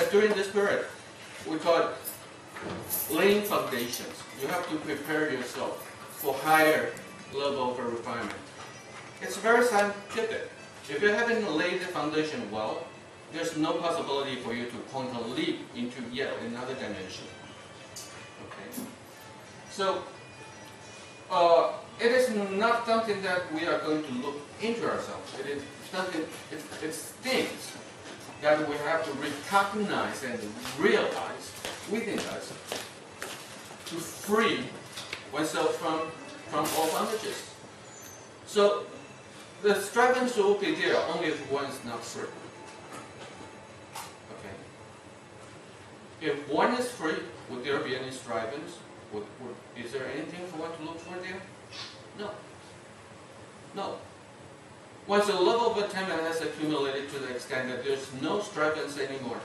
that during this period, we call it laying foundations. You have to prepare yourself for higher level of refinement. It's very scientific. If you haven't laid the foundation well, there's no possibility for you to quantum leap into yet another dimension. Okay. So it is not something that we are going to look into ourselves. It is something. It's things that we have to recognize and realize within us to free oneself from all bondages. So the strivings will be there only if one is not free. Okay. If one is free, would there be any strivings? Is there anything for one to look for there? No. No. Once the level of attainment has accumulated to the extent that there's no strivings anymore,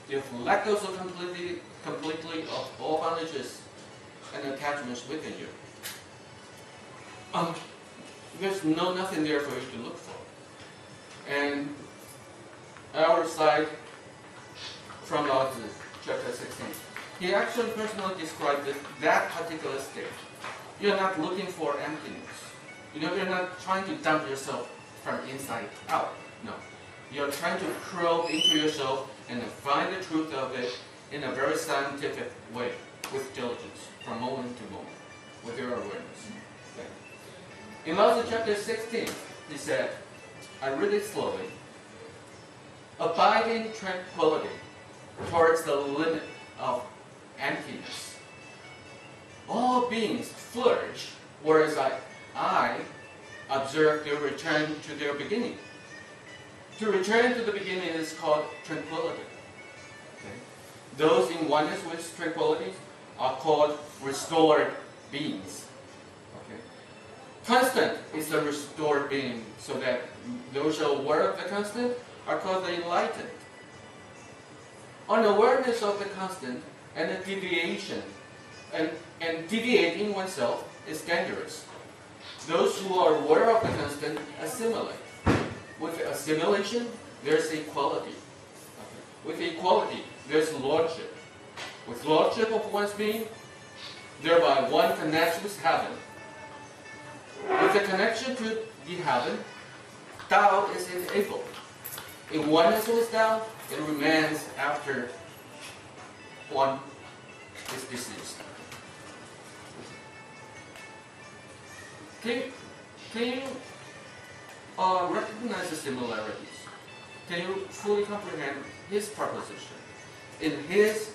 you've let go so completely of all bondages and attachments within you. There's nothing there for you to look for. And our side from Lao Tzu, chapter 16, he actually personally described that particular state. You're not looking for emptiness. You're not trying to dump yourself from inside out. No. You're trying to probe into yourself and find the truth of it in a very scientific way, with diligence, from moment to moment, with your awareness. Okay. In Lao Tzu chapter 16, he said, I read it slowly, abiding tranquility towards the limit of emptiness. All beings flourish, whereas I observe their return to their beginning. To return to the beginning is called tranquility. Okay? Those in oneness with tranquility are called restored beings. Okay? Constant is the restored being, so that those who are aware of the constant are called the enlightened. Unawareness of the constant and the deviation and deviating oneself is dangerous. Those who are aware of the constant assimilate. With assimilation, there's equality. Okay. With equality, there's lordship. With lordship of one's being, thereby one connects with heaven. With the connection to the heaven, Tao is enabled. In oneness with Tao, it remains after one is deceased. Can you recognize the similarities? Can you fully comprehend his proposition in his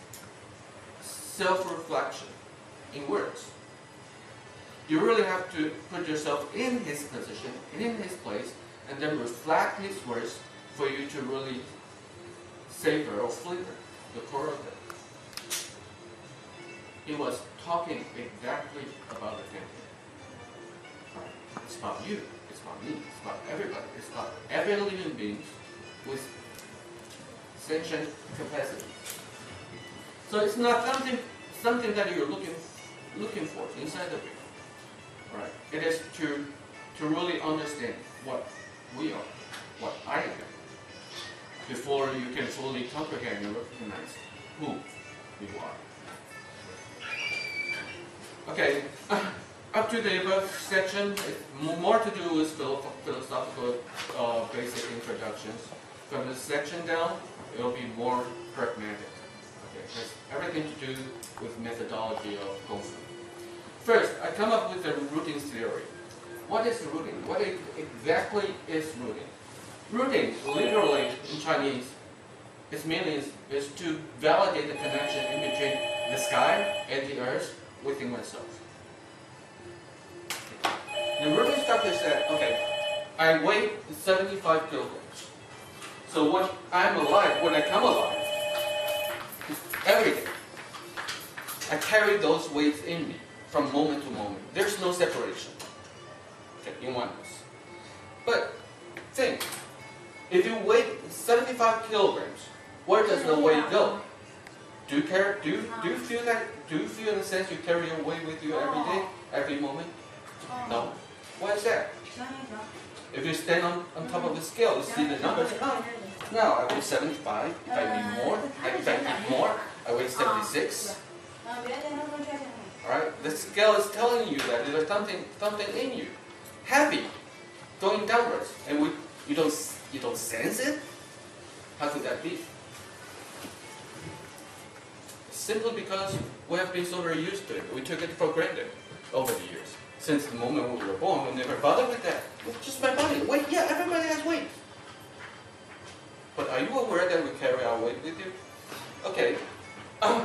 self-reflection in words? You really have to put yourself in his position, in his place, and then reflect his words for you to really savor or flavor the core of it. He was talking exactly about the same thing. It's about you, it's about me, it's about everybody, it's about every living being with sentient capacity. So it's not something that you're looking for inside of you. Right? It is to really understand what we are, what I am, before you can fully comprehend and recognize who you are. Okay, up to the above section, more to do with philosophical basic introductions. From this section down, it will be more pragmatic. Okay, it has everything to do with methodology of Kung Fu. First, I come up with the rooting theory. What is rooting? What exactly is rooting? Rooting, literally in Chinese, its meaning is to validate the connection in between the sky and the earth within oneself. The rooting structure said, okay, I weigh 75 kilograms. So when I'm alive, when I come alive, every day, I carry those weights in me from moment to moment. There's no separation in oneness. But think, if you weigh 75 kilograms, where does the weight go? Do you feel that? Do you feel in a sense you carry your weight with you every day, every moment? No. Why is that? If you stand on top of the scale, you see the numbers come. now, I weigh 75. If I need more, if I need more, I weigh 76. Alright? The scale is telling you that there's something in you. Heavy, going downwards. And you don't sense it? How could that be? Simply because we have been so very used to it. We took it for granted over the years. Since the moment we were born, we never bothered with that. It's just my body. Weight, yeah, everybody has weight. But are you aware that we carry our weight with you? Okay.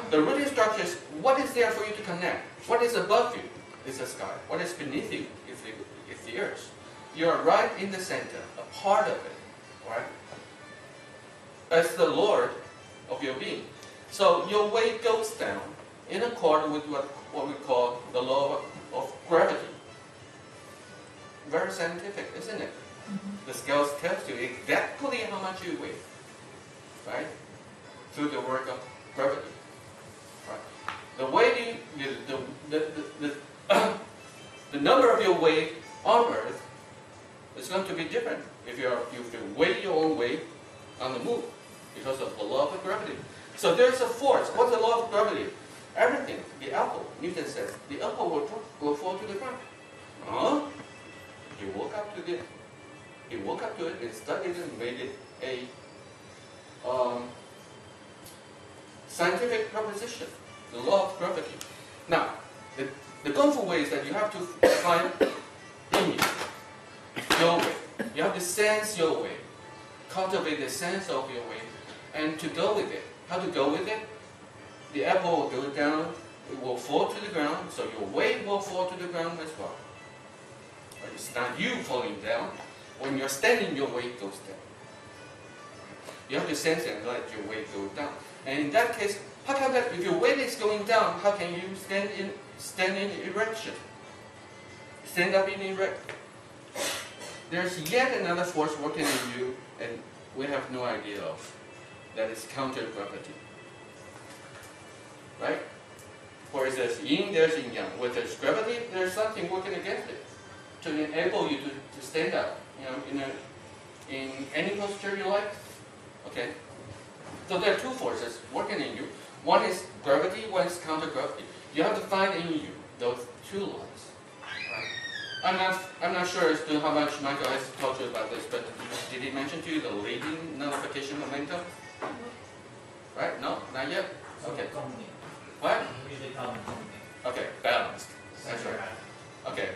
The rooting structure is what is there for you to connect. What is above you is the sky. What is beneath you is the earth. You are right in the center, a part of it. Right? As the Lord of your being. So your weight goes down in accord with what we call the law of gravity. Very scientific, isn't it? The scales tells you exactly how much you weigh, right? Through the work of gravity. Right? The weight the number of your weight on Earth is going to be different if you weigh your own weight on the moon because of the law of gravity. So there's a force. What's the law of gravity? Everything. The apple. Newton says the apple will fall to the ground. Huh? He woke up to it. He woke up to it and studied it and made it a scientific proposition. The law of gravity. Now, the Kung Fu way is that you have to find in you your way. You have to sense your way. Cultivate the sense of your way and to go with it. How to go with it? The apple will go down, it will fall to the ground, so your weight will fall to the ground as well. But it's not you falling down. When you're standing, your weight goes down. You have to sense it and let your weight go down. And in that case, how come that if your weight is going down, how can you stand in erection? Stand up in erect. There's yet another force working in you, and we have no idea of. That is counter-gravity. Right? Whereas there's yin, there's yin yang. With there's gravity, there's something working against it to enable you to stand up. In any posture you like. Okay? So there are two forces working in you. One is gravity, one is counter-gravity. You have to find in you those two laws. Right? I'm not sure as to how much Michael has talked to you about this, but did he mention to you the leading nullification momentum? Right? No? Not yet? Okay. What? Okay, balanced. That's right. Okay.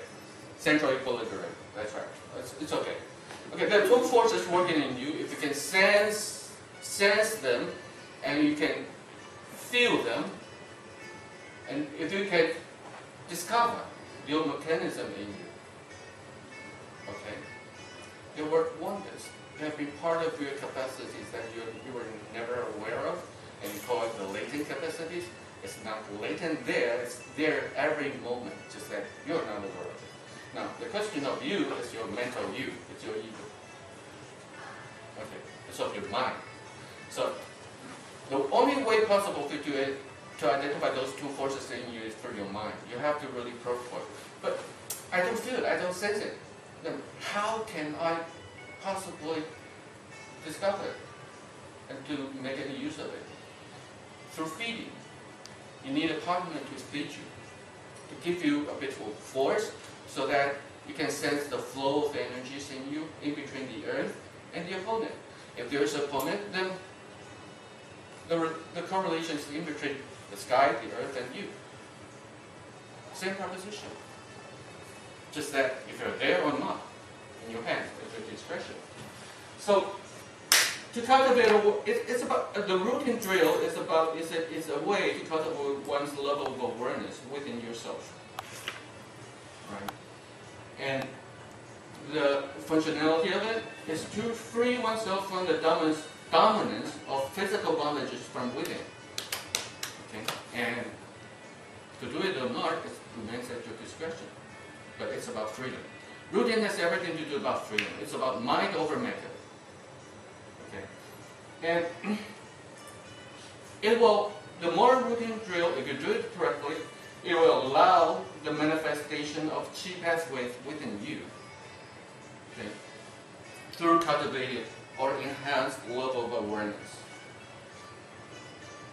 Central equilibrium. That's right. It's okay. Okay, there are two forces working in you. If you can sense them, and you can feel them, and if you can discover your mechanism in you, okay, they work wonders. They have been part of your capacities that you were never aware of, and you call it the latent capacities. It's not latent there, it's there every moment, just that you're not aware of it. Now, the question of you is your mental you, it's your ego. Okay, it's of your mind. So, the only way possible to identify those two forces in you is through your mind. You have to really probe for it. But I don't feel it, I don't sense it. Then how can I possibly discover it and to make any use of it? Through feeding. You need a partner to feed you, to give you a bit of force so that you can sense the flow of energies in you, in between the earth and the opponent. If there is an opponent, then the correlation is in between the sky, the earth, and you. Same proposition. Just that if you're there or not, in your hands, at your discretion. So, to cultivate, it's about the routine drill is a way to cultivate one's level of awareness within yourself, right? And the functionality of it is to free oneself from the dominance of physical bondages from within. Okay, and to do it or not, it remains at your discretion. But it's about freedom. Routine has everything to do about freedom. It's about mind over matter. And it will, the more routine drill, if you do it correctly, it will allow the manifestation of chi pathways within you. Okay? Through cultivated or enhanced level of awareness.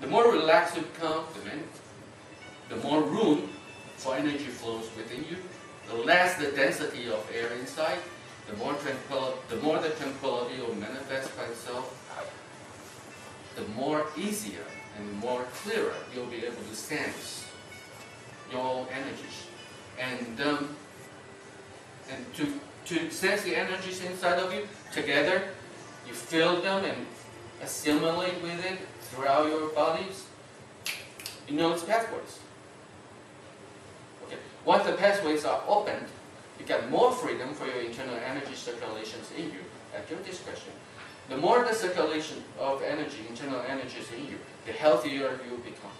The more relaxed you become, the more room for energy flows within you, the less the density of air inside, the more the tranquility will manifest by itself, the more easier and more clearer you'll be able to sense your own energies. And to sense the energies inside of you, together, you feel them and assimilate with it throughout your bodies. You know its pathways. Okay. Once the pathways are opened, you get more freedom for your internal energy circulations in you at your discretion. The more the circulation of energy, internal energies in you, the healthier you become.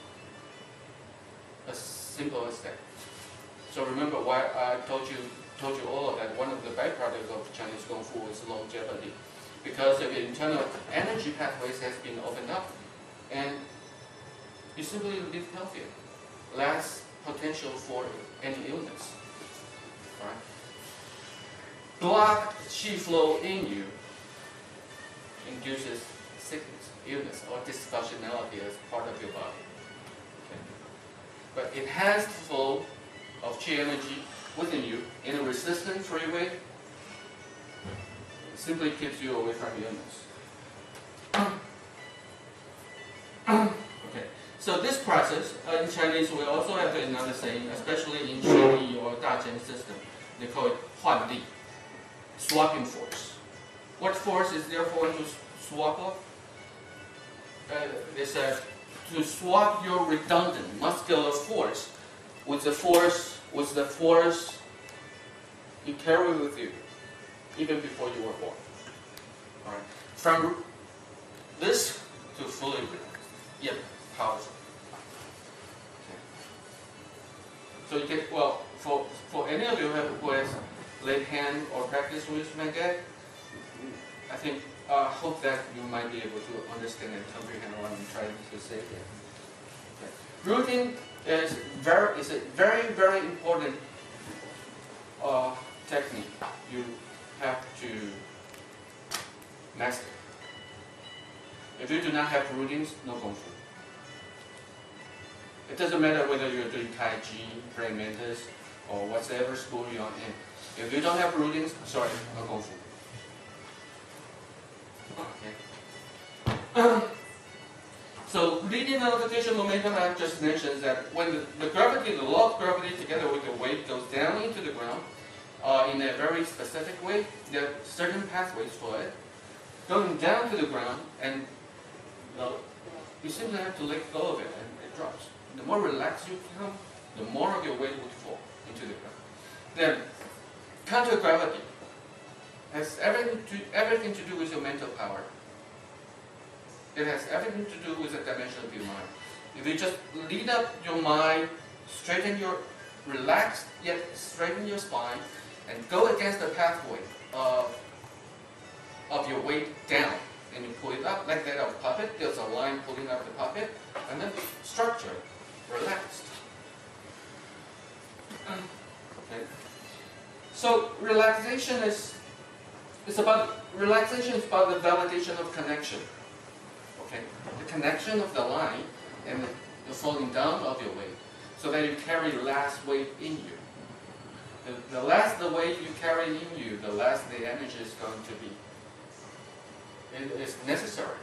As simple as that. So remember why I told you all that one of the byproducts of Chinese Kung Fu is longevity. Because of your internal energy pathways has been opened up, and you simply live healthier, less potential for any illness. Right? Blocked qi flow in you induces sickness, illness, or dysfunctionality as part of your body. Okay? But enhanced flow of qi energy within you in a resistance-free way simply keeps you away from illness. Okay, so this process, in Chinese we also have another saying, especially in Qi or Da-Zhen system, they call it Huan Di, swapping force. What force is there for to swap off? They said to swap your redundant muscular force with the force you carry with you even before you were born. All right. From this to fully relaxed, yet powerful. Okay. So you get, well, for any of you who has laid hand or practice with Magad, I think, hope that you might be able to understand and comprehend what I'm trying to say here. Okay. Rooting is a very, very important technique you have to master. If you do not have routines, no Kung Fu. It doesn't matter whether you're doing Tai Chi, praying mantis, or whatever school you're in. If you don't have routines, sorry, no Kung Fu. Okay. So leading nullification momentum I just mentioned that when the gravity, the law of gravity together with the weight goes down into the ground in a very specific way, there are certain pathways for it. Going down to the ground, and you simply have to let go of it and it drops. The more relaxed you become, the more of your weight would fall into the ground. Then counter-gravity has everything to do with your mental power. It has everything to do with the dimension of your mind. If you just lead up your mind, relax yet straighten your spine, and go against the pathway of your weight down, and you pull it up like that of a puppet. There's a line pulling up the puppet, and then structure, relaxed. Okay. So relaxation is about the validation of connection. Okay, the connection of the line and the falling down of your weight, so that you carry less weight in you. The less the weight you carry in you, the less the energy is going to be. It is necessary,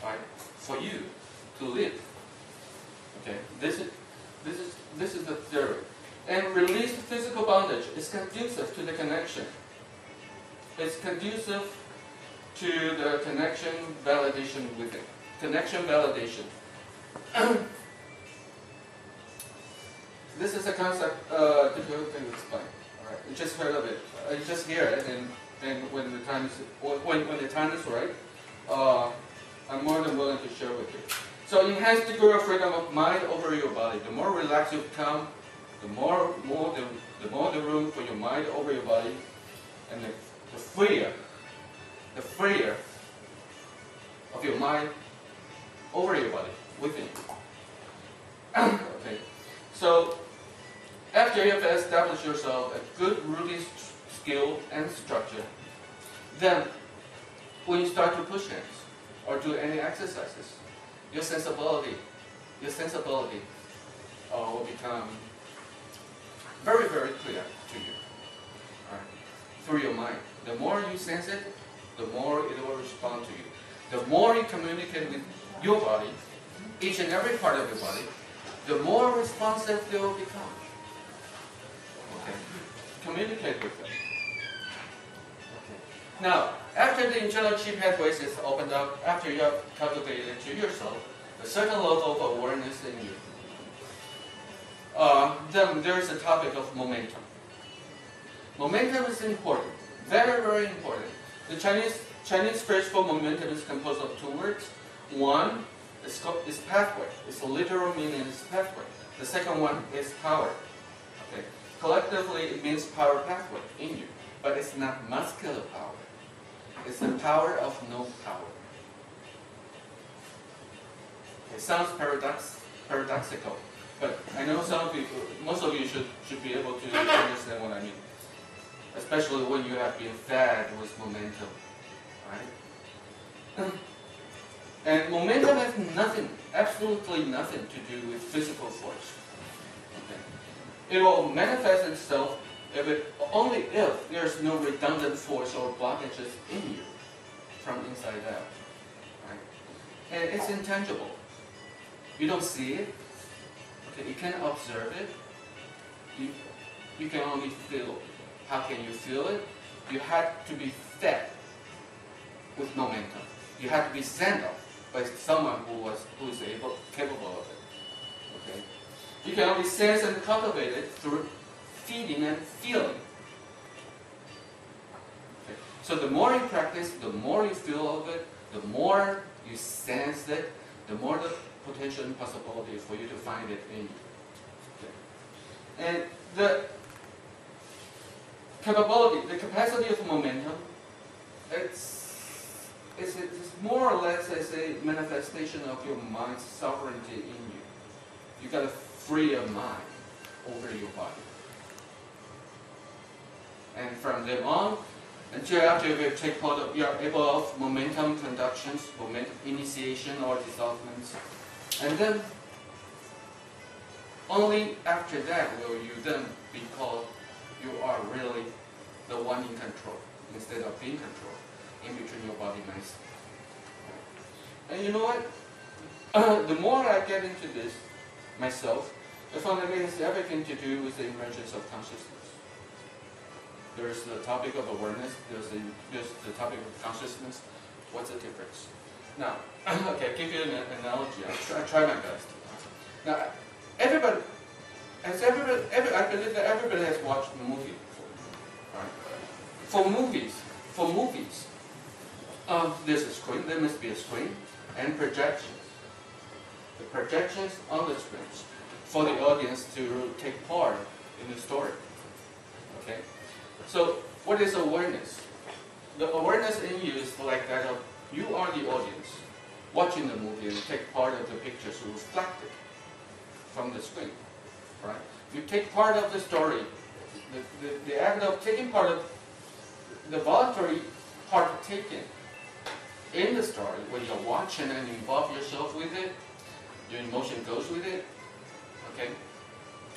right, for you to live. Okay, this is the theory. And released physical bondage is conducive to the connection. It's conducive to the connection validation with it. Connection validation. This is a concept difficult to explain. All right, you just heard of it. You just hear it, and when the time is right, I'm more than willing to share with you. So enhance degree of freedom of mind over your body. The more relaxed you become, the more the room for your mind over your body, and the freer of your mind over your body within. Okay, so after you have established yourself a good routine skill and structure, then when you start to push hands, or do any exercises, your sensibility will become very, very clear to you, right? Through your mind. The more you sense it, the more it will respond to you. The more you communicate with your body, each and every part of your body, the more responsive they will become. Okay? Communicate with them. Okay. Now, after the internal chi pathways is opened up, after you have cultivated to yourself a certain level of awareness in you, then there's the topic of momentum. Momentum is important, very, very important. The Chinese phrase for momentum is composed of two words. One is pathway. Its literal meaning is pathway. The second one is power. Okay. Collectively, it means power pathway in you, but it's not muscular power. It's the power of no power. It sounds paradoxical, but I know most of you should be able to understand what I mean, especially when you have been fed with momentum, right? And momentum has nothing, absolutely nothing to do with physical force. Okay. It will manifest itself only if there's no redundant force or blockages in you from inside out. Right? And it's intangible. You don't see it. Okay. You can't observe it. You can only feel it. How can you feel it? You have to be fed with momentum. You have to be sent off by someone who is capable of it. Okay? You can only sense and cultivate it through feeding and feeling. Okay? So the more you practice, the more you feel of it, the more you sense it, the more the potential and possibility for you to find it in you. Okay? And the capacity of momentum, it's more or less as a manifestation of your mind's sovereignty in you. You got to free your mind over your body. And from then on, until after you take part of, you are able of momentum conductions, momentum initiation or dissolvements. And then, only after that will you then be called, you are really the one in control, instead of being controlled in between your body and mind. And you know what? The more I get into this myself, I found that it has everything to do with the emergence of consciousness. There's the topic of awareness, there's the topic of consciousness. What's the difference? Now, okay, I'll give you an analogy. I try my best. Now, I believe that everybody has watched a movie before. Right? For movies, there's a screen, there must be a screen, and projections. The projections on the screens for the audience to take part in the story. Okay? So, what is awareness? The awareness in you is like that of, you are the audience watching the movie and take part of the pictures reflected from the screen. Right? You take part of the story, the act of taking part of the voluntary part taken in the story, when you're watching and involve yourself with it, your emotion goes with it, okay?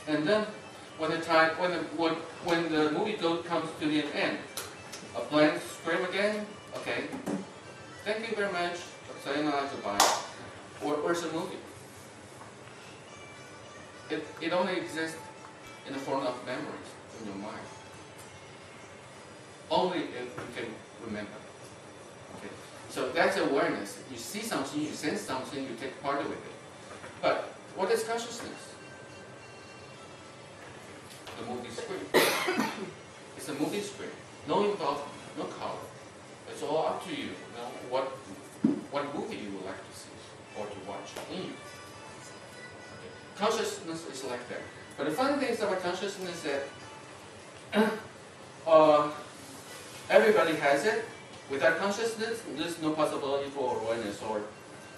And then when the movie comes to the end, a blank screen again, okay? Thank you very much. Sayonara, goodbye. Where's the movie? It only exists in the form of memories in your mind. Only if you can remember. Okay. So that's awareness. You see something, you sense something, you take part of it. But what is consciousness? The movie screen. It's a movie screen. No involvement, no color. It's all up to you. Now, what movie you would like to see or to watch in you. Okay. Consciousness is like that. But the funny thing is about consciousness is that everybody has it. Without consciousness, there's no possibility for awareness or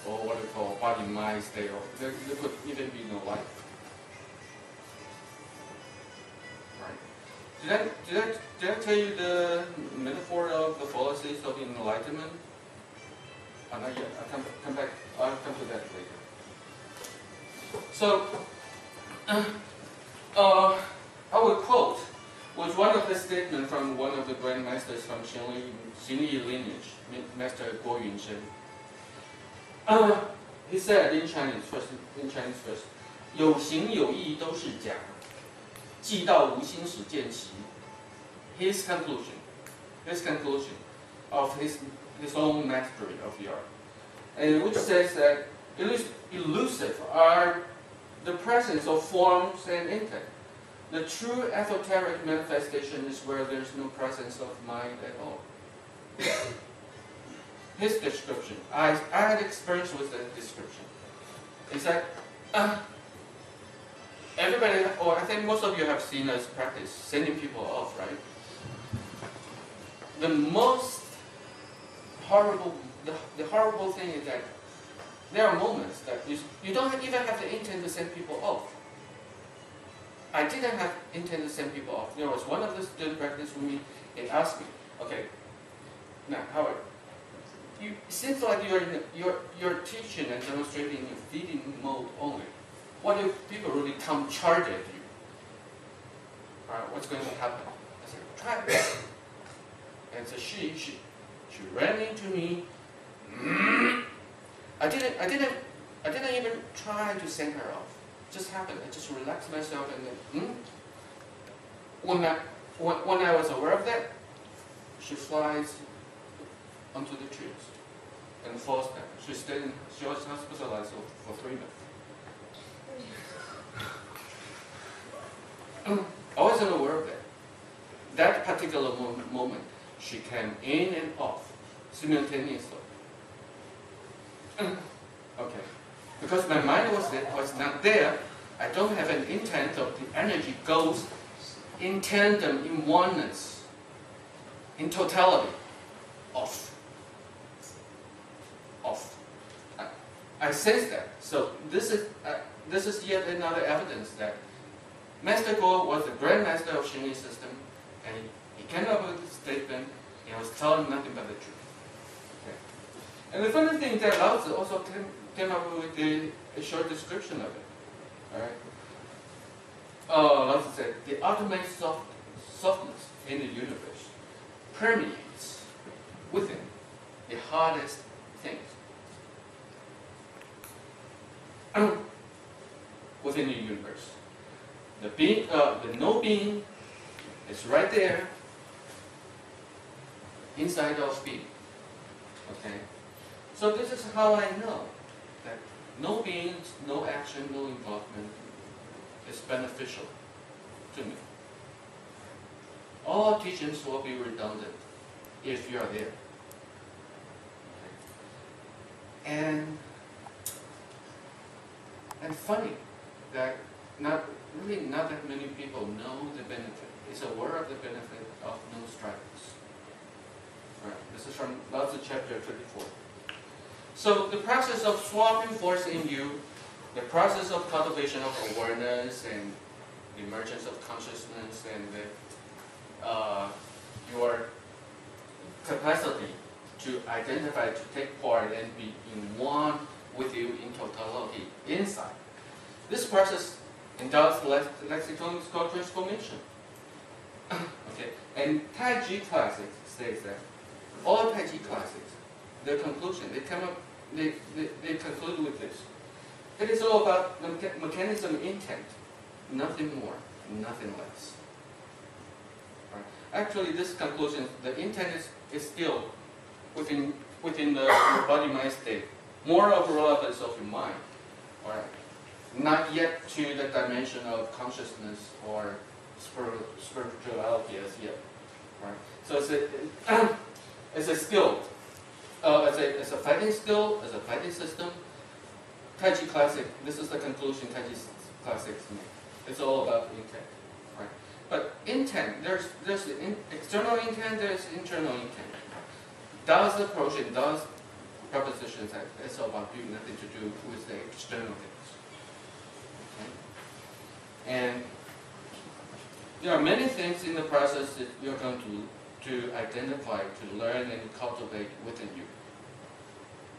what we call body-mind state. There could even be no life. Right? Did I tell you the metaphor of the policies of enlightenment? not yet. Come back. I'll come to that later. So, I will quote was one of the statements from one of the grandmasters from Xingyi lineage, Master Guo Yunshen. He said in Chinese first, 有形有义都是假，既到无心始见其。His conclusion of his own mastery of the art, and which says that elusive are the presence of forms and intent. The true esoteric manifestation is where there's no presence of mind at all. His description, I had experience with that description, is that everybody, or I think most of you have seen us practice sending people off, right? The most horrible, the horrible thing is that there are moments that you don't even have the intent to send people off. I didn't have intent to send people off. There was one of the students practicing with me and asked me, okay, now Howard, it seems like you're teaching and demonstrating in feeding mode only. What if people really come charge at you? All right, what's going to happen? I said, try it. And so she ran into me. I didn't even try to send her off. It just happened. I just relaxed myself and then when I was aware of that, she flies onto the trees and falls down. She was hospitalized for 3 minutes. I wasn't aware of that. That particular moment, she came in and off simultaneously. Okay. Because my mind was not there, I don't have an intent of the energy goes in tandem, in oneness, in totality, off. I sense that. So this is yet another evidence that Master Guo was the grandmaster of Xingyi system, and he came up with this statement, and was telling nothing but the truth. Okay. And the funny thing that Lao Tzu also came up with a short description of it. All right. Lao Tzu said, the ultimate softness in the universe permeates within the hardest things. Within the universe. The no being is right there inside of being. Okay? So this is how I know that no being, no action, no involvement is beneficial to me. All teachings will be redundant if you are there. Okay? And funny that not that many people know the benefit, is aware of the benefit of no strivings. Right. This is from Lao Tzu chapter 34. So the process of swapping force in you, the process of cultivation of awareness and the emergence of consciousness and your capacity to identify, to take part and be in one with you in totality inside. This process involves lexicon is called transformation. Okay, and Tai Chi classics says that all Tai Chi classics, their conclusion, they conclude with this. It is all about the mechanism intent, nothing more, nothing less. Right. Actually, this conclusion, the intent is still within the body-mind state, more of relevance of your mind, right? Not yet to the dimension of consciousness or spirituality as yet, right? So it's a skill, it's a fighting skill, it's a fighting system. Tai Chi classic, this is the conclusion Tai Chi classics make. It's all about intent, right? But intent, there's the external intent, there's internal intent. Taoist approach and Taoist propositions that it's all about doing nothing to do with the external things. Okay? And there are many things in the process that you're going to identify, to learn and cultivate within you.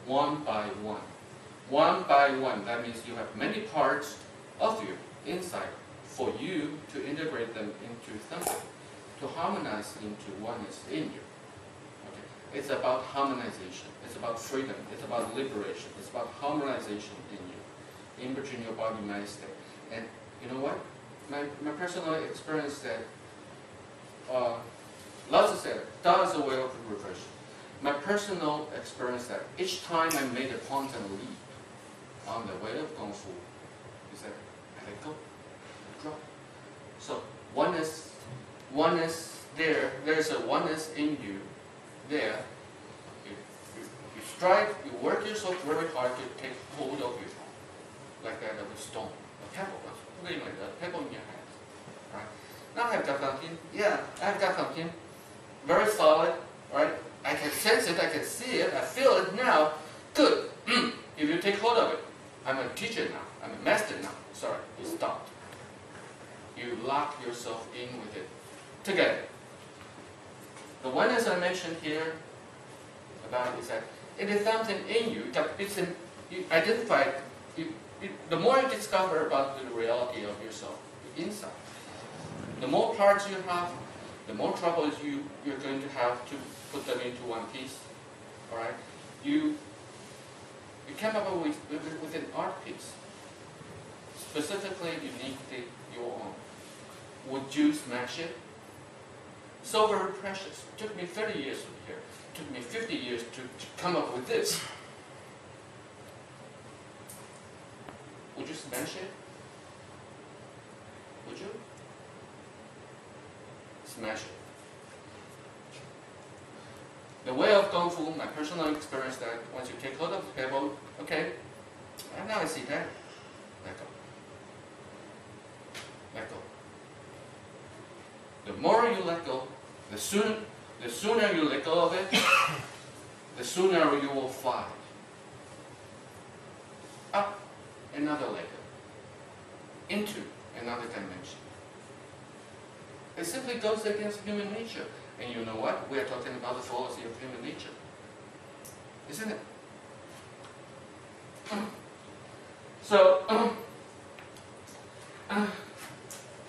one by one. One by one, that means you have many parts of you inside for you to integrate them into something, to harmonize into oneness in you. Okay? It's about harmonization. It's about freedom. It's about liberation. It's about harmonization in you, in between your body, mind, state. And you know what? My personal experience that Lao Tzu said, Tao is a way of reversion. My personal experience that each time I made a quantum leap on the way of Kung Fu, is that I let go, I drop. So oneness there's a oneness in you there. You strive, you work yourself very hard to take hold of you, like that of a stone, a pebble, something like that, a pebble in your hands. Right? Now I've got something, I've got something very solid, right? I can sense it, I can see it, I feel it now. Good. If you take hold of it, I'm a teacher now, I'm a master now. Sorry, you stopped. You lock yourself in with it together. The oneness I mentioned here about is that it is something in you. You identify. The more you discover about the reality of yourself inside, the more parts you have, the more troubles you're going to have to put them into one piece. All right, you came up with an art piece, specifically, uniquely your own. Would you smash it? So very precious. It took me 30 years to here. It took me 50 years to come up with this. Would you smash it? Would you? Smash it. The way of Kung Fu, my personal experience that once you take hold of the pebble, okay, and now I see that, let go. Let go. The more you let go, the sooner you let go of it, the sooner you will fly. Up another let go. Into another dimension. It simply goes against human nature. And you know what? We are talking about the fallacy of human nature. Isn't it? So,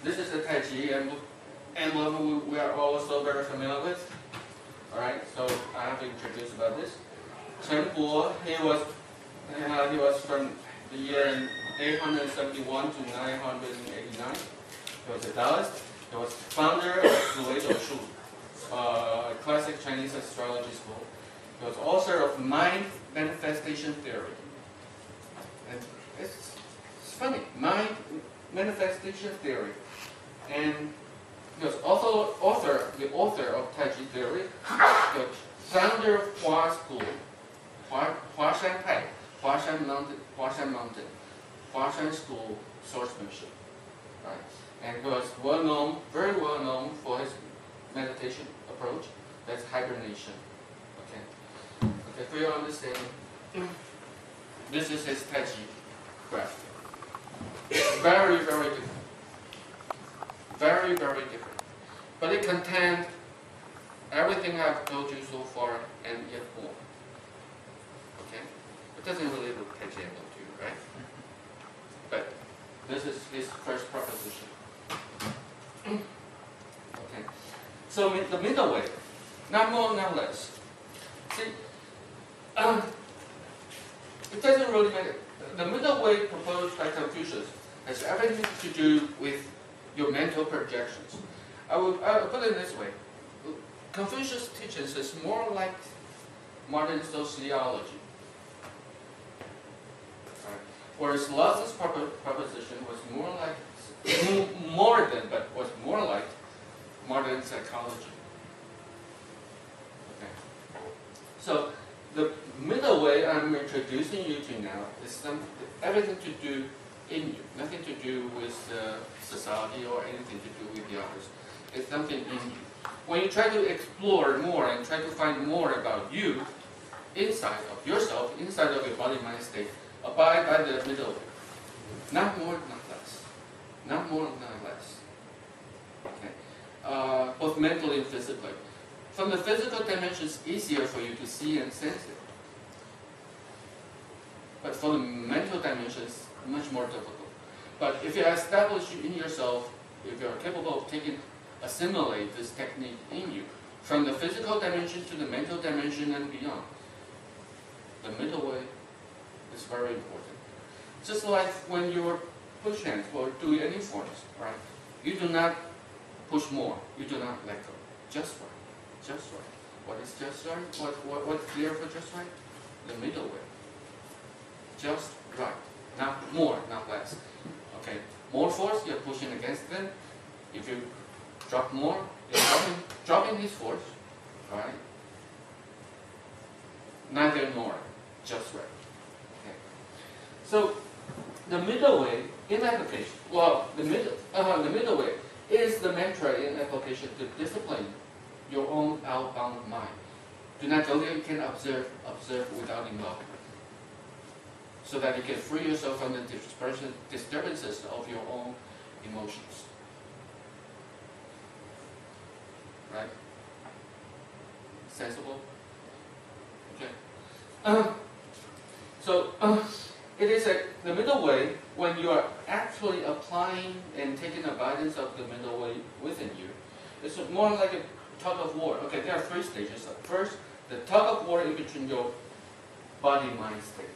this is the Tai Chi emblem we are also very familiar with. Alright, so I have to introduce about this. Chen Bo, he was from the year 871 to 989. He was a Taoist. He was founder of Zhuo Shu, classic Chinese astrology school. He was author of Mind Manifestation Theory. And it's funny, Mind Manifestation Theory. And he was also the author of Tai Chi Theory, the founder of Hua School, Huashan Pai, Huashan Mountain, Huashan School swordsmanship. Right? And he was very well known for his meditation approach. That's hibernation. Okay, for your understanding, this is his Tai Chi graph. Very, very different. Very, very different. But it contains everything I've told you so far and yet more. Okay? It doesn't really look Tai Chi to you, right? But this is his first proposition. Okay. So the middle way, not more, not less. See, it doesn't really matter. The middle way proposed by Confucius has everything to do with your mental projections. I will put it this way. Confucius' teachings is more like modern sociology. Right? Whereas Lao Tzu's proposition was more like, was more like modern psychology. Okay. So the middle way I'm introducing you to now is everything to do in you, nothing to do with society or anything to do with the others. It's something in you. When you try to explore more and try to find more about you, inside of yourself, inside of your body, mind state, abide by the middle way. Not more, not less. Not more, not less. Okay. Both mentally and physically. From the physical dimension, it's easier for you to see and sense it. But for the mental dimensions, much more difficult. But if you establish in yourself, if you're capable of assimilate this technique in you, from the physical dimension to the mental dimension and beyond, the middle way is very important. Just like when you're push hands or do any forms, right? You do not push more. You do not let go. Just right. Just right. What is just right? What's clear for just right? The middle way. Just right. Not more, not less. Okay. More force, you're pushing against them. If you drop more, you're dropping his force. Right? Neither nor. Just right. Okay. So the middle way in application, well, the middle way is the mantra in application to discipline your own outbound mind. Do not go there, you can observe without involvement. So that you can free yourself from the disturbances of your own emotions. Right? Sensible? Okay. It is the middle way when you are actually applying and taking abidance of the middle way within you. It's more like a tug of war. Okay, there are three stages. First, the tug of war in between your body-mind state,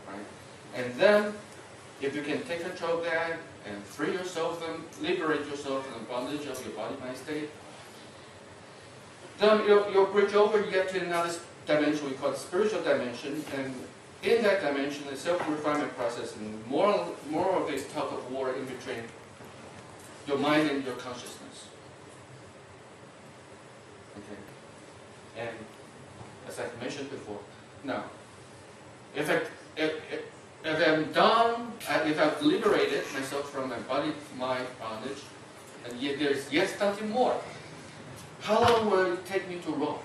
right? And then, if you can take control of that and free yourself and liberate yourself from the bondage of your body-mind state, then you'll bridge over, you get to another dimension we call the spiritual dimension, and in that dimension, the self-refinement process and more of a tug of war in between your mind and your consciousness. Okay, and as I mentioned before, now, if I'm done, if I've liberated myself from my body-mind bondage, and yet there's yet something more, how long will it take me to roll?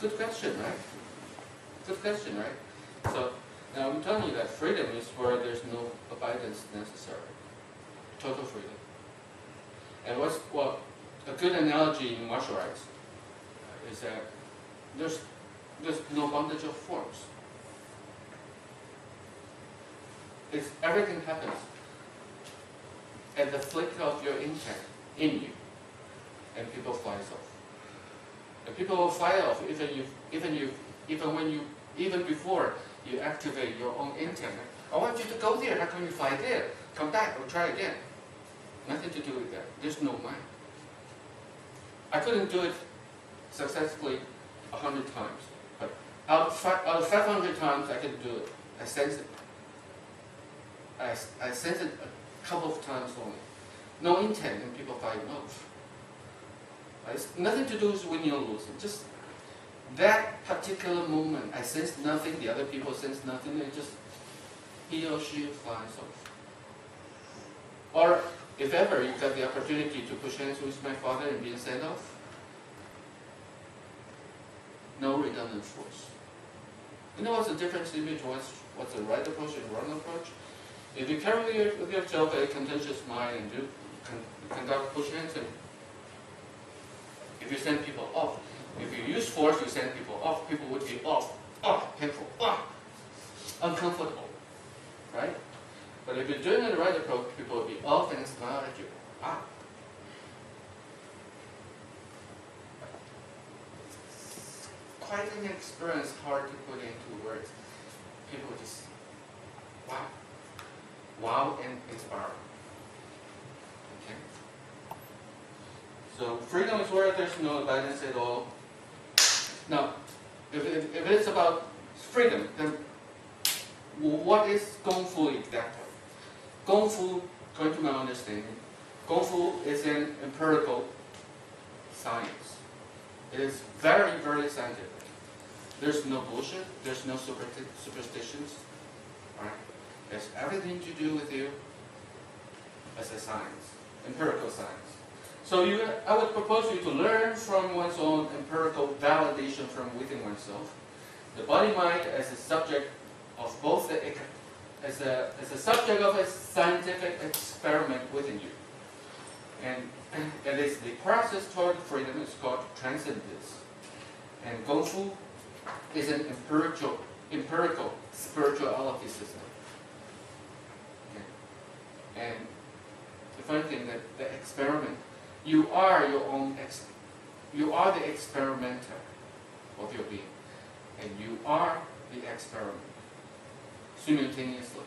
Good question, right? Good question, right? So, now I'm telling you that freedom is where there's no abidance necessary. Total freedom. And a good analogy in martial arts is that there's no bondage of forms. Everything happens at the flick of your intent in you, and people fly off. And people will fly off even before you activate your own intent. I want you to go there. How come you fly there? Come back or try again. Nothing to do with that. There's no mind. I couldn't do it successfully 100 times, but out of 500 times I could do it. I sense it. I sense it a couple of times only. No intent, and people fly off. It's nothing to do with winning or losing. Just that particular moment, I sense nothing, the other people sense nothing, and just he or she flies off. Or if ever you got the opportunity to push hands with my father and being sent off, no redundant force. You know what's the difference between what's the right approach and wrong approach? If you carry with yourself a contentious mind and do conduct push hands, and if you send people off, if you use force, you send people off, people would be off, painful, uncomfortable, right? But if you're doing the right approach, people will be off and smile at you. Quite an experience, hard to put into words. People just, wow and inspiring. Okay. So freedom is where there's no abundance at all. Now, if it's about freedom, then what is Gong Fu exactly? Gong Fu, according to my understanding, Gong Fu is an empirical science. It is very, very scientific. There's no bullshit, there's no superstitions. Right? It's everything to do with you as a science, empirical science. So I would propose you to learn from one's own empirical validation from within oneself. The body-mind as a subject of both as a subject of a scientific experiment within you. And it is the process toward freedom is called transcendence. And Kung Fu is an empirical spirituality system. Okay. And the funny thing that the experiment, you are the experimenter of your being, and you are the experiment simultaneously.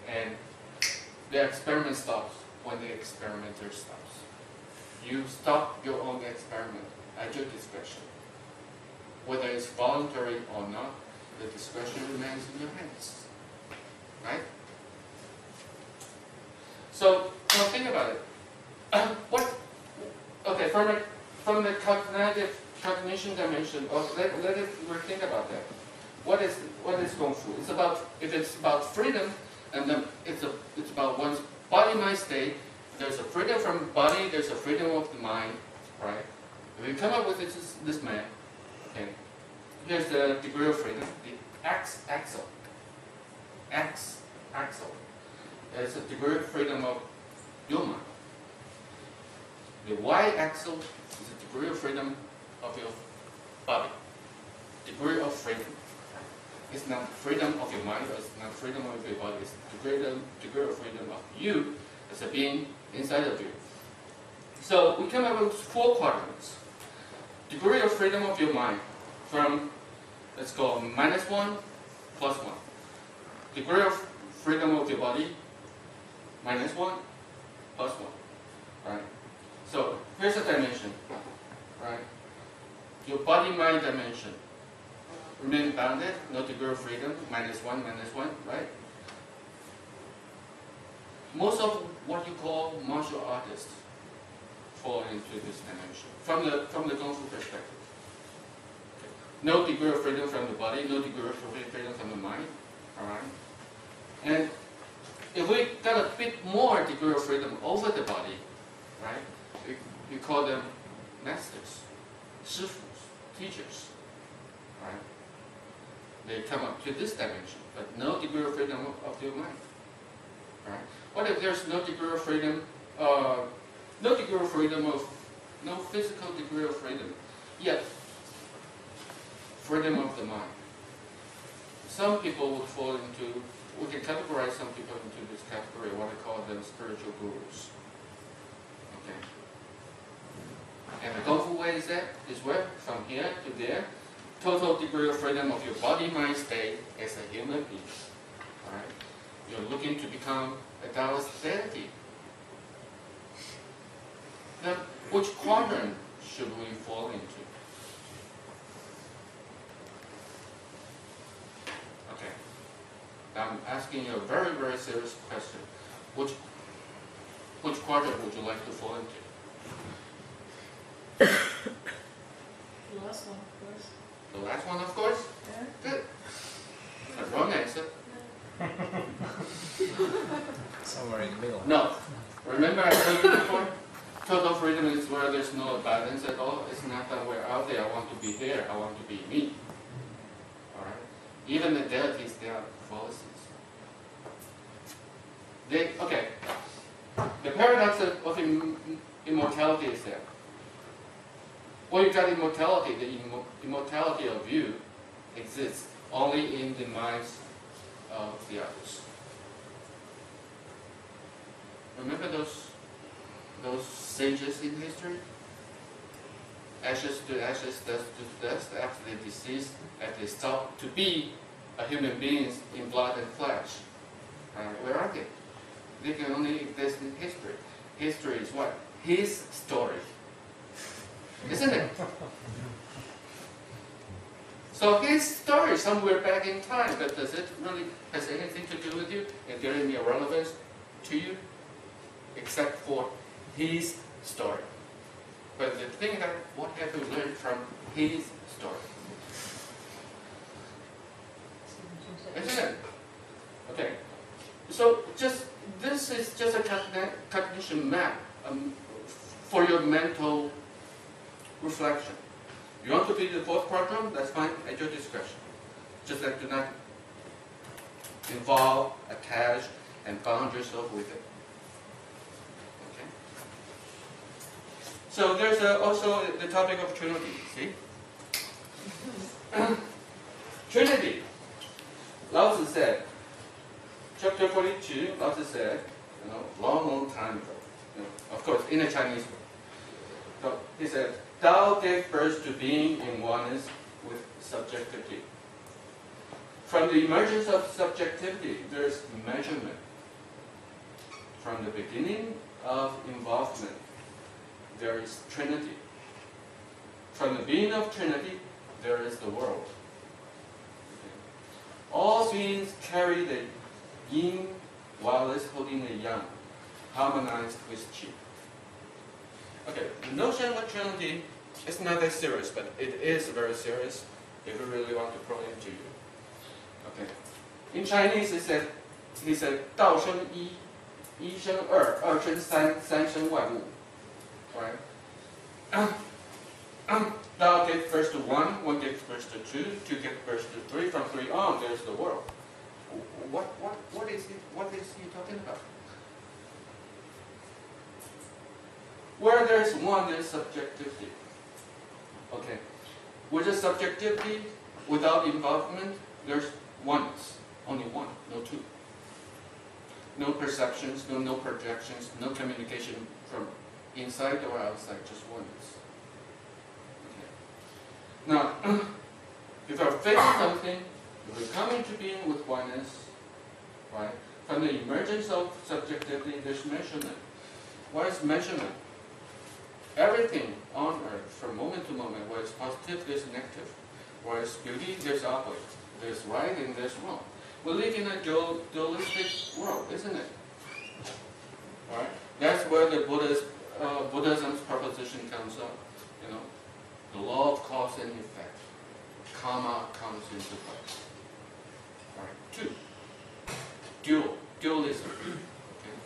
And the experiment stops when the experimenter stops. You stop your own experiment at your discretion. Whether it's voluntary or not, the discretion remains in your hands. Right? So, now think about it. Okay, from the cognition dimension, let us think about that. What is Kung Fu? It's about, if it's about freedom, and then it's about one's body-mind state. There's a freedom from the body, there's a freedom of the mind, right? If you come up with this man, okay, here's the degree of freedom, the x-axis. X-axis. It's a degree of freedom of your mind. The y-axis is a degree of freedom of your body. Degree of freedom. It's not freedom of your mind, it's not freedom of your body, it's degree of freedom of you as a being inside of you. So we come up with 4 quadrants. Degree of freedom of your mind from, let's go -1, +1. Degree of freedom of your body, -1, +1. Right? So here's a dimension. Right? Your body-mind dimension. Remain bounded, no degree of freedom, -1, right? Most of what you call martial artists fall into this dimension from the Kung Fu perspective. Okay. No degree of freedom from the body, no degree of freedom from the mind. All right. And if we got a bit more degree of freedom over the body, right? We call them masters, 师傅, teachers. Right? They come up to this dimension, but no degree of freedom of your mind. Right? What if there's no degree of freedom, no physical degree of freedom, yet freedom of the mind? Some people would fall into, we can categorize some people into this category, what I call them spiritual gurus. Okay. And the Kung Fu way is where, from here to there, total degree of freedom of your body, mind state as a human being. Right? You're looking to become a Taoist deity. Then, which quadrant should we fall into? Okay. I'm asking you a very, very serious question. Which quadrant would you like to fall into? The last one, of course. The last one, of course? Yeah. Good. That's wrong answer. Somewhere in the middle. No. Remember I told you before? Total freedom is where there's no balance at all. It's not that we're out there, I want to be here, I want to be me. Alright? Even the deities, they are fallacies. Okay. The paradox of immortality is there. Well, you got immortality. The immortality of you exists only in the minds of the others. Remember those sages in history? Ashes to ashes, dust to dust. After they deceased, after they stopped to be a human beings in blood and flesh. Where are they? They can only exist in history. History is what? His story. Isn't it? So his story somewhere back in time, but does it really has anything to do with you? Is there any relevance to you? Except for his story. But the thing that, what have we learned from his story? Isn't it? Okay. So this is just a cognition map for your mental reflection. You want to be the 4th quadrant? That's fine, at your discretion. Just like do not involve, attach, and bound yourself with it. Okay? So there's also the topic of Trinity, see? Trinity. Lao Tzu said, chapter 42, Lao Tzu said, long time ago, of course, in a Chinese way. So he said, Tao gave birth to being in oneness with subjectivity. From the emergence of subjectivity, there's measurement. From the beginning of involvement, there is Trinity. From the being of Trinity, there is the world. Okay. All beings carry the yin while it's holding the yang, harmonized with qi. Okay, the notion of Trinity is not that serious, but it is very serious if you really want to probe into you. Okay. In Chinese, he said, 道生一，一生二，二生三，三生万物。Right? Tao gives birth to one, one gives birth to two, two gives birth to three. From three on, there's the world. What is he talking about? Where there's one, there's subjectivity. Okay. With the subjectivity, without involvement, there's oneness. Only one, no two. No perceptions, no projections, no communication from inside or outside, just oneness. Okay. Now, if you're facing something, if we come into being with oneness, right? From the emergence of subjectivity, there's measurement. What is measurement? Everything on earth, from moment to moment, where it's positive, there's negative. Where it's beauty, there's opposite. There's right and there's wrong. We live in a dualistic world, isn't it? Right? That's where the Buddhism's proposition comes up. The law of cause and effect. Karma comes into play. Right? Dualism. Okay?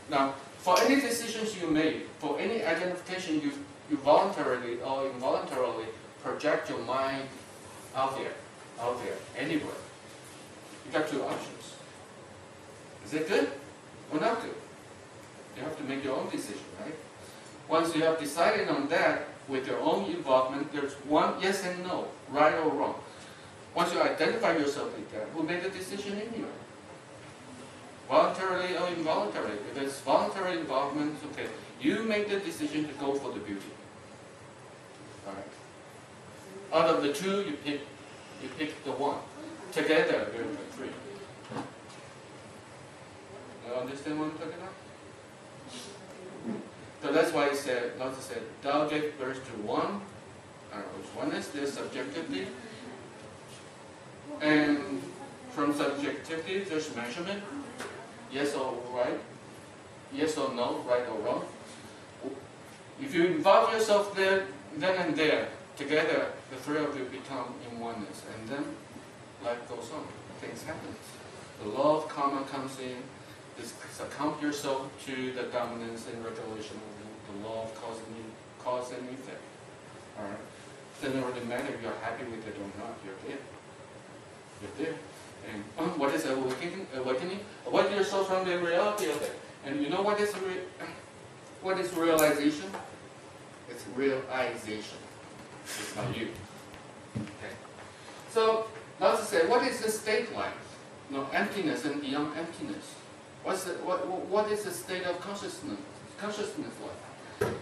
Now, for any decisions you make, for any identification you voluntarily or involuntarily project your mind out there, anywhere, you got two options. Is it good or not good? You have to make your own decision, right? Once you have decided on that with your own involvement, there's one yes and no, right or wrong. Once you identify yourself with that, who made the decision anyway? Voluntarily or involuntarily. If it's voluntary involvement, okay. You make the decision to go for the beauty. Alright. Out of the two, you pick the one. Together, they're the three. You understand what I'm talking about? So that's why Lao Tzu said, Tao gave birth to one, oneness, there's subjectivity. And from subjectivity, there's measurement. Yes or right, yes or no, right or wrong. If you involve yourself there, then and there, together, the three of you become in oneness. And then life goes on, things happen. The law of karma comes in, succumb yourself to the dominance and regulation of the law of cause and effect. Alright? Doesn't really matter if you're happy with it or not, you're there. You're there. And what is awakening? Awaken yourself from the reality of it. And you know what is realization? It's realization. It's not you. Okay. So Lao Tzu said, what is the state like? Emptiness and beyond emptiness. What is the state of consciousness like?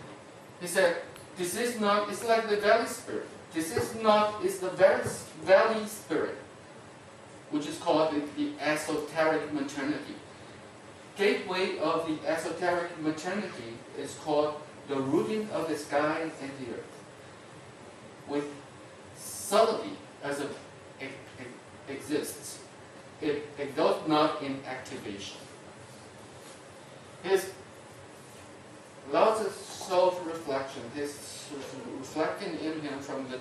He said, this is not, it's like the valley spirit. This is not, it's the valley spirit, which is called the esoteric maternity. Gateway of the esoteric maternity is called the rooting of the sky and the earth, with subtlety as it exists. It goes not in activation. His Lao Tzu's self-reflection, his reflecting in him from the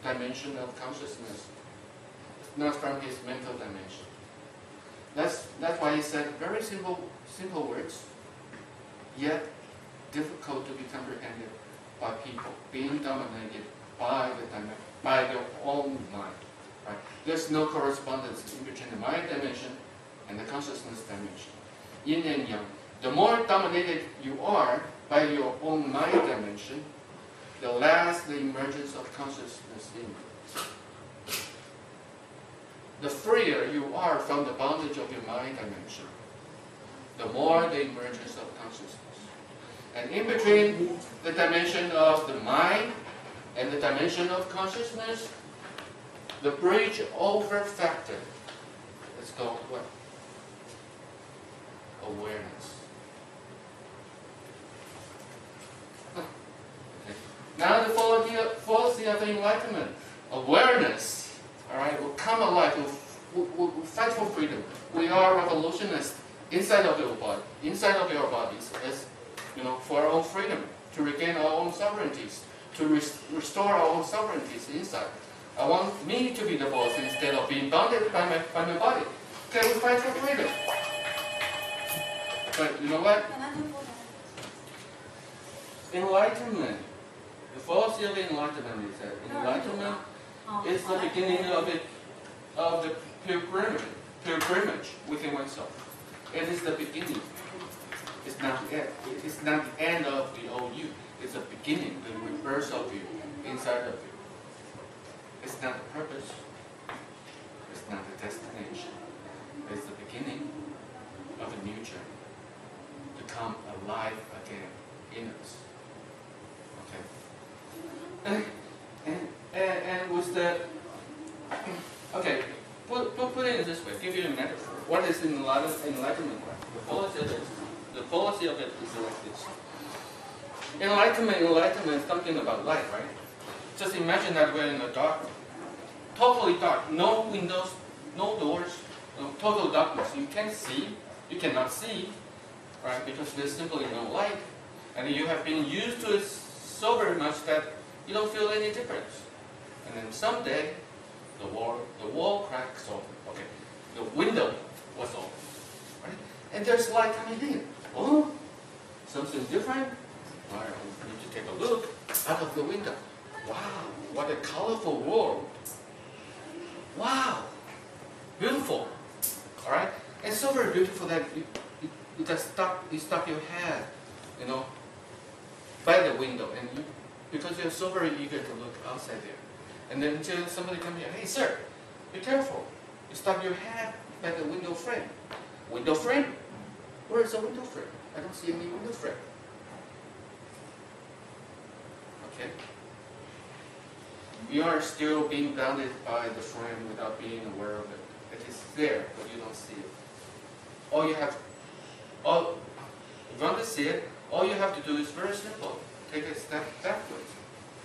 dimension of consciousness, not from his mental dimension. That's why he said very simple words, yet difficult to be comprehended by people, being dominated by their own mind. Right? There's no correspondence in between the mind dimension and the consciousness dimension. Yin and yang. The more dominated you are by your own mind dimension, the less the emergence of consciousness in you. The freer you are from the bondage of your mind dimension, the more the emergence of consciousness. And in between the dimension of the mind and the dimension of consciousness, the bridge over factor is called what? Awareness. Okay. Now the fallacy of enlightenment, awareness, all right, will come alive. We'll fight for freedom. We are revolutionists inside of your body, inside of your bodies, as for our own freedom, to regain our own sovereignties, to restore our own sovereignties inside. I want me to be the boss instead of being bounded by my body. Okay, we fight for freedom. But you know what? Enlightenment. The fallacy of enlightenment is that enlightenment is the beginning of the pilgrimage within oneself. It is the beginning. It's not the end. It's not the end of the old you. It's the beginning, the reverse of you, inside of you. It's not the purpose. It's not the destination. It's the beginning of a new journey to come alive again in us. Okay. And with the put it this way. Give you a metaphor. What is enlightenment? The policy of it is like this. Enlightenment is something about light, right? Just imagine that we're in a dark room. Totally dark. No windows, no doors, total darkness. You can't see. You cannot see, right? Because there's simply no light. And you have been used to it so very much that you don't feel any difference. And then someday, the wall cracks open. Okay, the window was open, right? And there's light coming in. Oh, something different. All right, we need to take a look out of the window. Wow, what a colorful world. Wow, beautiful. All right, and so very beautiful that you just stop your head, by the window, and because you're so very eager to look outside there. And then until somebody comes here, hey sir, be careful. You stop your head by the window frame. Window frame? Where is the window frame? I don't see any window frame. Okay? You are still being bounded by the frame without being aware of it. It is there, but you don't see it. If you want to see it, all you have to do is very simple. Take a step backwards.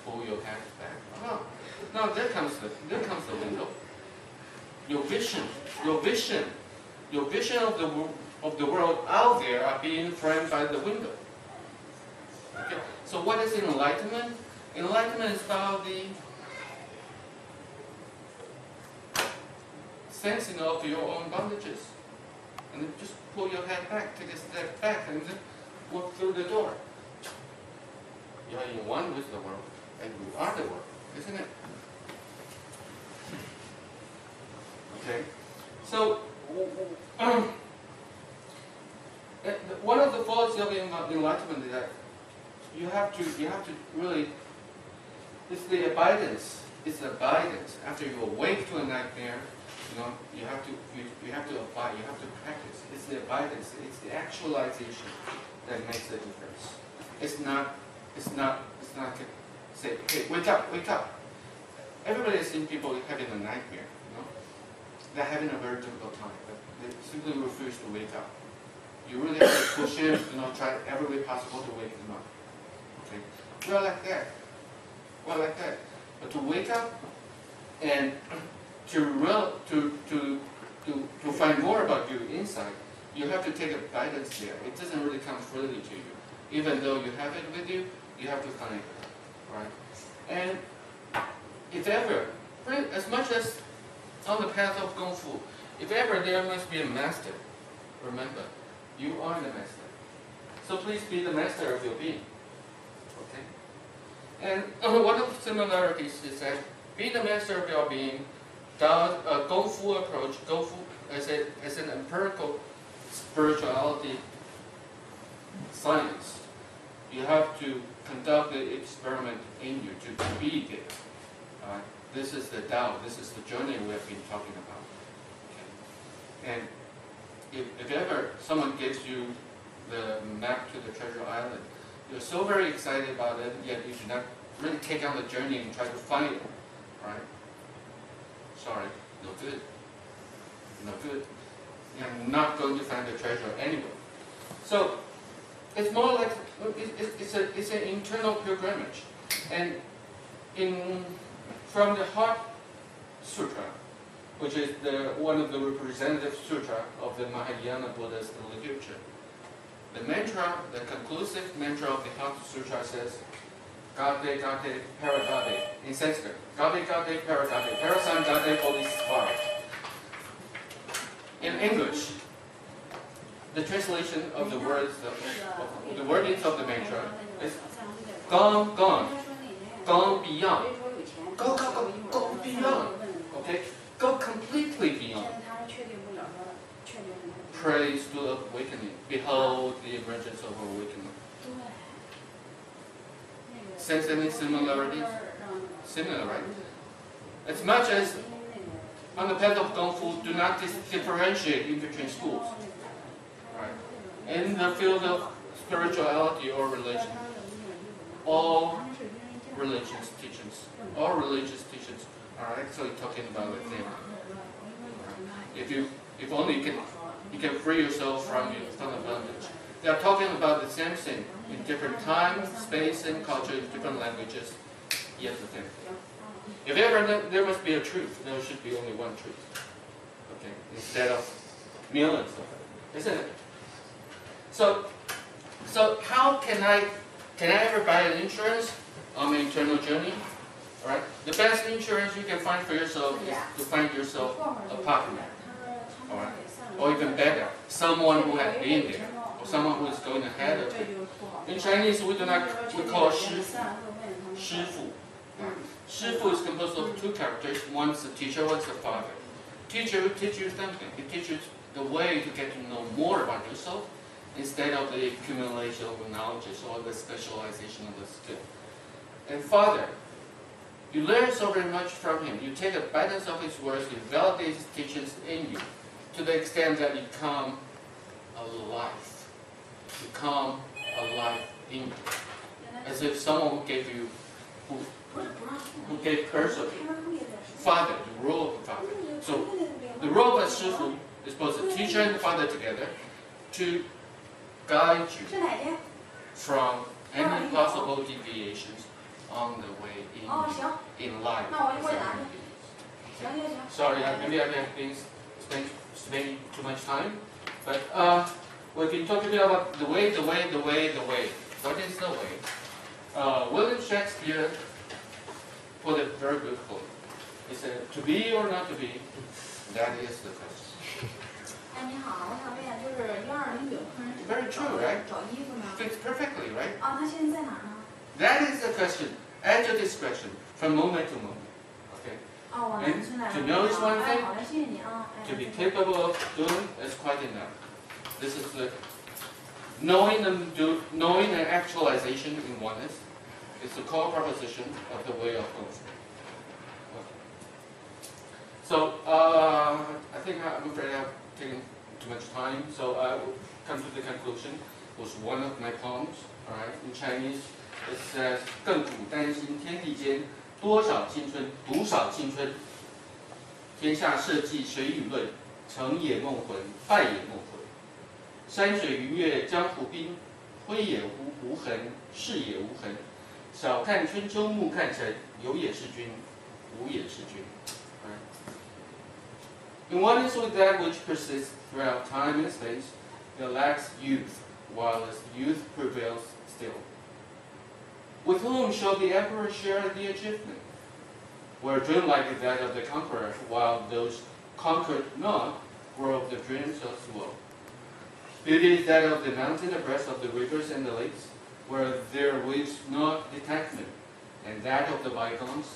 Pull your head back. Oh, now there comes the window. Your vision of the world out there are being framed by the window. Okay. So what is enlightenment? Enlightenment is about the sensing of your own bondages. And then just pull your head back, take a step back, and then walk through the door. You are in one with the world, and you are the world, isn't it? Okay. So, one of the fallacies of enlightenment is that you have to really, it's the abidance. It's the abidance. After you awake to a nightmare, you have to abide. You have to practice. It's the abidance. It's the actualization that makes the difference. It's not say, hey, wake up. Everybody has seen people having a nightmare. They're having a very difficult time, but they simply refuse to wake up. You really have to push in, try every way possible to wake them up. Okay, we're like that. But to wake up and to find more about you inside, you have to take abidance there. It doesn't really come freely to you. Even though you have it with you, you have to find it, right? And if ever, as much as on the path of Kung Fu, if ever there must be a master, remember, you are the master. So please be the master of your being. Okay? And one of the similarities is that being the master of your being does a Kung Fu approach, Kung Fu as an empirical spirituality science, you have to conduct the experiment in you to be there. This is the Tao. This is the journey we have been talking about. Okay. And if ever someone gives you the map to the treasure island, you're so very excited about it, yet you do not really take on the journey and try to find it, right? Sorry, no good. No good. You're not going to find the treasure anyway. So it's more like it's an internal pilgrimage, and from the Heart Sutra, which is one of the representative sutra of the Mahayana Buddhist literature. The mantra, the conclusive mantra of the Heart Sutra says, Gate Gate Paragate, in Sanskrit. Gate Gate Paragate, Parasan Gate Bodhisattva. In English, the translation of the words, the wordings of the mantra is gone, gone, gone beyond. Go, go, go, go beyond. Okay? Go completely beyond. Praise to awakening. Behold the emergence of awakening. Sense any similarities? Similar, right? As much as on the path of Kung Fu, do not differentiate in between schools. Right? In the field of spirituality or religion, all religious teachings are actually talking about the same. If only you can free yourself from the bondage. They are talking about the same thing in different time, space, and culture, in different languages, yet the same thing. If ever there must be a truth, there should be only one truth. Okay, instead of millions of it, isn't it? So how can I ever buy an insurance on my internal journey? All right, the best insurance you can find for yourself is to find yourself a partner. All right, or even better, someone who has been there, or someone who is going ahead of you. In Chinese, we call 师父. 师父. 师父 is composed of two characters. One's the teacher, one's the father. Teacher will teach you something. He teaches the way to get to know more about yourself instead of the accumulation of knowledge or the specialization of the skill. And father, you learn so very much from him. You take abundance of his words, you validate his teachings in you to the extent that you become alive. Become alive in you. As if someone who gave you, who gave person, father, the role of the father. So the role of a shifu is both the teacher and the father together to guide you from any possible deviations on the way in life. Sorry, maybe I have been spending too much time, but we've been talking about the way. What is the way? William Shakespeare put it very good quote. He said, "To be or not to be, that is the question." 哎，你好，我想问一下，就是120有客人 Very true, right? 找衣服呢？ Fits perfectly, right? 啊，他现在在哪儿呢？ That is the question. At your discretion, from moment to moment. Okay. 哦，往南村来了。 To know is one 哎， thing. 好的，谢谢你啊。哎 To be capable of doing is quite enough. This is the knowing and actualization in oneness is the core proposition of the way of Kung Fu. Okay. So I think I'm afraid I've taken too much time. So I will come to the conclusion. It was one of my poems. All right, in Chinese it says, 亘古丹心天地间，多少青春，独少青春。天下社稷谁与论？成也梦魂，败也梦魂。山水鱼跃江湖滨，挥也无痕，逝也无痕。少看春秋暮看尘，有也是君，无也是君。In oneness with that which persists throughout time and space, there lacks youth, while its youth prevails still. With whom shall the emperor share the achievement? Where a dream like that of the conqueror, while those conquered not grow the dreams of woe. Beauty is that of the mountain abreast of the rivers and the lakes, where there waves not detachment, and that of the bygones.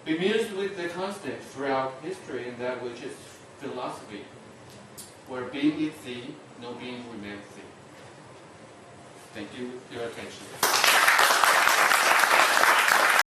Bemused with the constant throughout history and that which is philosophy, where being is thee, no being remains thee. Thank you for your attention.